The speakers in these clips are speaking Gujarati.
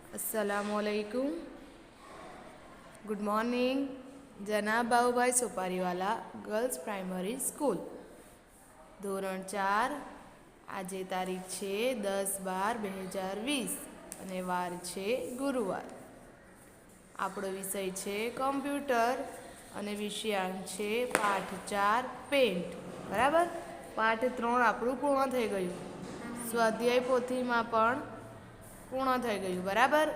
अस्सलामुअलैकुम। Good morning. जनाब बाबूभाई सोपारीवाला गर्ल्स प्राइमरी स्कूल ધોરણ 4। આજે તારીખ છે 10/12/2020 અને વાર છે ગુરુવાર। આપણો વિષય છે કમ્પ્યુટર અને વિષયાંક છે પાઠ 4 પેન્ટ। બરાબર, પાઠ 3 આપણું પૂર્ણ થઈ ગયું। સ્વાધ્યાય પોથીમાં પણ પૂર્ણ થઈ ગયું। બરાબર,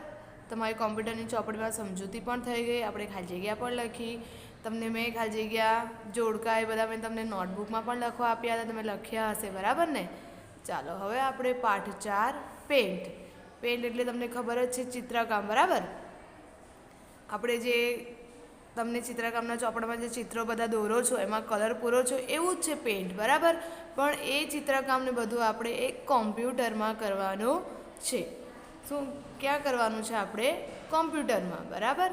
તમારી કોમ્પ્યુટરની ચોપડીમાં સમજૂતી પણ થઈ ગઈ। આપણે ખાલી જગ્યા પણ લખી। તમને મેં ખાલી જગ્યા જોડકા એ બધા મેં તમને નોટબુકમાં પણ લખવા આપ્યા હતા, તમે લખ્યા હશે। બરાબર ને? ચાલો હવે આપણે પાઠ 4 પેન્ટ। પેન્ટ એટલે તમને ખબર જ છે ચિત્રકામ। બરાબર, આપણે જે તમને ચિત્રકામના ચોપડામાં જે ચિત્રો બધા દોરો છો, એમાં કલર પૂરો છો, એવું જ છે પેન્ટ। બરાબર, પણ એ ચિત્રકામને બધું આપણે એક કોમ્પ્યુટરમાં કરવાનું છે। શું ક્યાં કરવાનું છે? આપણે કોમ્પ્યુટરમાં। બરાબર,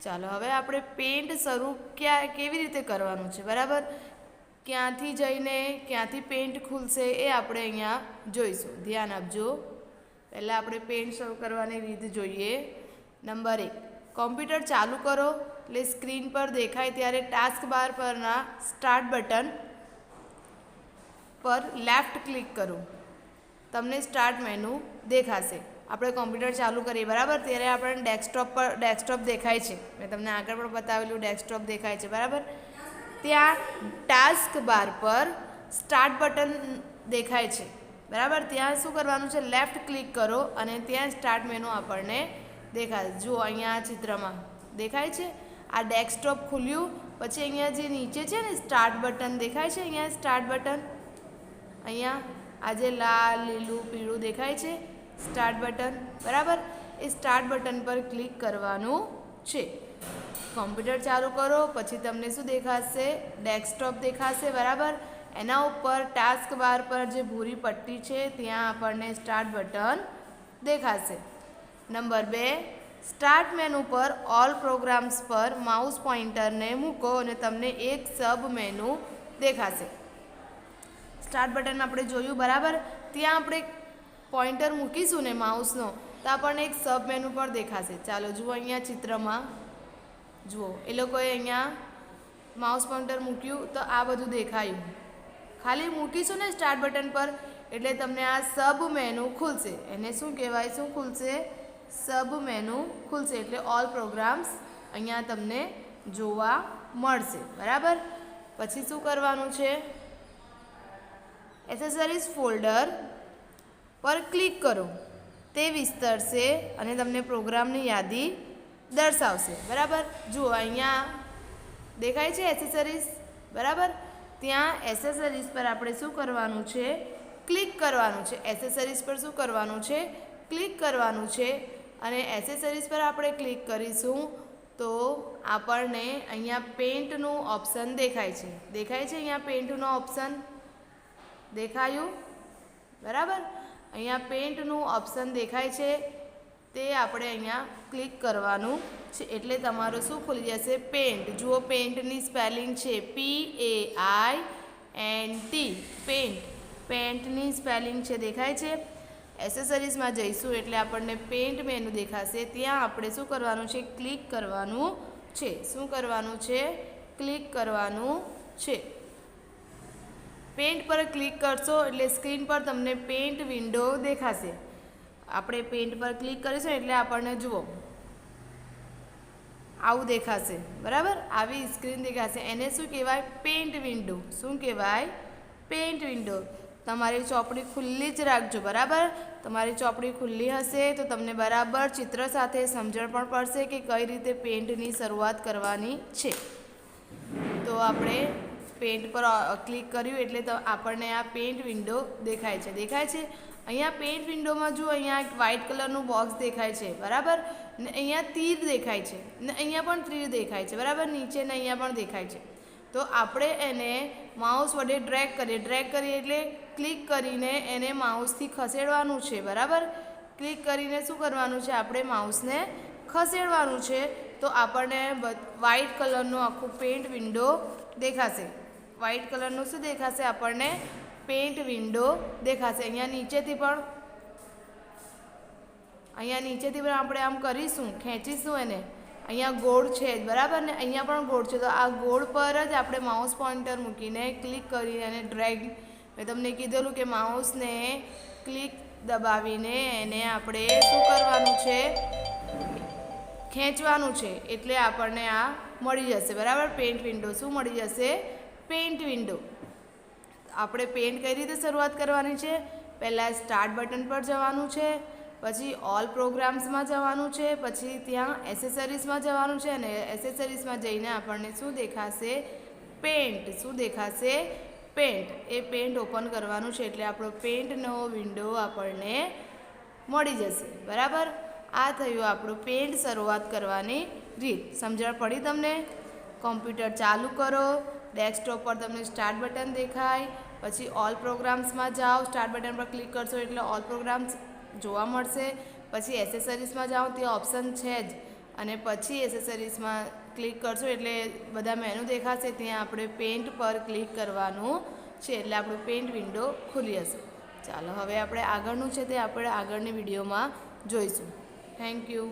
ચાલો હવે આપણે પેન્ટ શરૂ કેવી રીતે કરવાનું છે? બરાબર, ક્યાંથી જઈને ક્યાંથી પેન્ટ ખુલશે એ આપણે અહીંયા જોઈશું। ધ્યાન આપજો। પહેલાં આપણે પેન્ટ શરૂ કરવાની રીત જોઈએ। નંબર 1, કોમ્પ્યુટર ચાલુ કરો એટલે સ્ક્રીન પર દેખાય ત્યારે ટાસ્ક બાર પરના સ્ટાર્ટ બટન પર લેફ્ટ ક્લિક કરો, તમને સ્ટાર્ટ મેનુ દેખાશે। આપણે કોમ્પ્યુટર ચાલુ કરીએ બરાબર, ત્યારે આપણને ડેસ્કટોપ દેખાય છે। મેં તમને આગળ પણ બતાવેલું ડેસ્કટોપ દેખાય છે। બરાબર, ત્યાં ટાસ્ક બાર પર સ્ટાર્ટ બટન દેખાય છે। બરાબર, ત્યાં શું કરવાનું છે? લેફ્ટ ક્લિક કરો અને ત્યાં સ્ટાર્ટ મેનુ આપણને દેખાય। જુઓ અહીંયા આ ચિત્રમાં દેખાય છે। આ ડેસ્કટોપ ખુલ્યું પછી અહીંયા જે નીચે છે ને સ્ટાર્ટ બટન દેખાય છે, અહીંયા સ્ટાર્ટ બટન, અહીંયા આજે લાલ લીલું પીળું દેખાય છે સ્ટાર્ટ બટન। બરાબર, એ સ્ટાર્ટ બટન પર ક્લિક કરવાનું છે। કોમ્પ્યુટર ચાલુ કરો પછી તમને શું દેખાશે? ડેસ્કટોપ દેખાશે। બરાબર, એના ઉપર ટાસ્ક બાર પર જે ભૂરી પટ્ટી છે ત્યાં આપણને સ્ટાર્ટ બટન દેખાશે। નંબર 2, સ્ટાર્ટ મેનુ પર ઓલ પ્રોગ્રામ્સ પર માઉસ પોઇન્ટરને મૂકો અને તમને એક સબ મેનુ દેખાશે। સ્ટાર્ટ બટન આપણે જોયું। બરાબર, ત્યાં આપણે પોઇન્ટર મૂકીશું ને માઉસનો તો આપણને એક સબ મેનુ પર દેખાશે। ચાલો જુઓ અહીંયા ચિત્રમાં, જુઓ એ લોકોએ અહીંયા માઉસ પોઇન્ટર મૂક્યું તો આ બધું દેખાયું। ખાલી મૂકીશું ને સ્ટાર્ટ બટન પર એટલે તમને આ સબ મેનુ ખુલશે। એને શું કહેવાય? શું ખુલશે? સબ મેનુ ખુલશે। એટલે ઓલ પ્રોગ્રામ્સ અહીંયા તમને જોવા મળશે। બરાબર, પછી શું કરવાનું છે? એસેસરીઝ ફોલ્ડર પર ક્લિક કરો, તે વિસ્તરશે અને તમને પ્રોગ્રામની યાદી દર્શાવશે। બરાબર, જુઓ અહીંયા દેખાય છે એસેસરીઝ। બરાબર, ત્યાં એસેસરીઝ પર આપણે શું કરવાનું છે? ક્લિક કરવાનું છે। એસેસરીઝ પર શું કરવાનું છે? ક્લિક કરવાનું છે। અને એસેસરીઝ પર આપણે ક્લિક કરીશું તો આપણને અહીંયા પેન્ટનું ઓપ્શન દેખાય છે। દેખાય છે અહીંયા પેન્ટનું ઓપ્શન દેખાયું? બરાબર, અહીંયા પેન્ટનું ઓપ્શન દેખાય છે, તે આપણે અહીંયા ક્લિક કરવાનું છે એટલે તમારું શું ખુલી જશે? પેન્ટ। જુઓ પેન્ટની સ્પેલિંગ છે PAINT, પેન્ટ। પેન્ટની સ્પેલિંગ છે દેખાય છે। એસેસરીઝમાં જઈશું એટલે આપણને પેન્ટ મેનુ દેખાશે, ત્યાં આપણે શું કરવાનું છે? ક્લિક કરવાનું છે। શું કરવાનું છે? ક્લિક કરવાનું છે। પેન્ટ પર ક્લિક કરશો એટલે સ્ક્રીન પર તમને પેન્ટ વિન્ડો દેખાશે। આપણે પેન્ટ પર ક્લિક કરીશું એટલે આપણને જુઓ આવું દેખાશે। બરાબર, આવી સ્ક્રીન દેખાશે। એને શું કહેવાય? Pant window. શું કહેવાય? Pant window. તમારી ચોપડી ખુલ્લી જ રાખજો। બરાબર, તમારી ચોપડી ખુલ્લી હશે તો તમને બરાબર ચિત્ર સાથે સમજણ પણ પડશે કે કઈ રીતે પેન્ટની શરૂઆત કરવાની છે। તો આપણે પેન્ટ પર ક્લિક કર્યું એટલે તો આપણને આ પેન્ટ વિન્ડો દેખાય છે। દેખાય છે અહીંયા પેન્ટ વિન્ડોમાં જુઓ અહીંયા એક વ્હાઇટ કલરનું બોક્સ દેખાય છે। બરાબર, ને અહીંયા તીર દેખાય છે ને અહીંયા પણ તીર દેખાય છે। બરાબર, નીચે ને અહીંયા પણ દેખાય છે। તો આપણે એને માઉસ વડે ડ્રેગ કરીએ એટલે ક્લિક કરીને એને માઉસથી ખસેડવાનું છે। બરાબર, ક્લિક કરીને શું કરવાનું છે? આપણે માઉસને ખસેડવાનું છે તો આપણને વ્હાઇટ કલરનું આખું પેન્ટ વિન્ડો દેખાશે। વ્હાઇટ કલરનું શું દેખાશે? આપણને પેન્ટ વિન્ડો દેખાશે। અહીંયા નીચેથી પણ અહીંયા નીચેથી પણ આપણે આમ કરીશું, ખેંચીશું એને, અહીંયા ગોળ છે જ બરાબર ને, અહીંયા પણ ગોળ છે, તો આ ગોળ પર જ આપણે માઉસ પોઇન્ટર મૂકીને ક્લિક કરીને અને ડ્રેગ, મેં તમને કીધેલું કે માઉસને ક્લિક દબાવીને એને આપણે શું કરવાનું છે, ખેંચવાનું છે, એટલે આપણને આ મળી જશે બરાબર. પેન્ટ વિન્ડો શું મળી જશે? Pant window. આપણે પેન્ટ કઈ રીતે શરૂઆત કરવાની છે? પહેલાં સ્ટાર્ટ બટન પર જવાનું છે, પછી ઓલ પ્રોગ્રામ્સમાં જવાનું છે, પછી ત્યાં એસેસરીઝમાં જવાનું છે, અને એસેસરીઝમાં જઈને આપણને શું દેખાશે? પેન્ટ. શું દેખાશે? પેન્ટ. એ પેન્ટ ઓપન કરવાનું છે, એટલે આપણો પેન્ટનો વિન્ડો આપણને મળી જશે બરાબર. આ થયું આપણું પેન્ટ શરૂઆત કરવાની રીત. સમજણ પડી તમને? કોમ્પ્યુટર ચાલુ કરો, ડેસ્કટોપ પર તમને સ્ટાર્ટ બટન દેખાય, પછી ઓલ પ્રોગ્રામ્સમાં જાઓ, સ્ટાર્ટ બટન પર ક્લિક કરશો એટલે ઓલ પ્રોગ્રામ્સ જોવા મળશે, પછી એસેસરીઝમાં જાઓ, ત્યાં ઓપ્શન છે જ, અને પછી એસેસરીઝમાં ક્લિક કરશો એટલે બધા મેનુ દેખાશે, ત્યાં આપણે પેન્ટ પર ક્લિક કરવાનું છે, એટલે આપણું પેન્ટ વિન્ડો ખુલી હશે. ચાલો હવે આપણે આગળનું છે તે આપણે આગળની વિડીયોમાં જોઈશું. Thank you.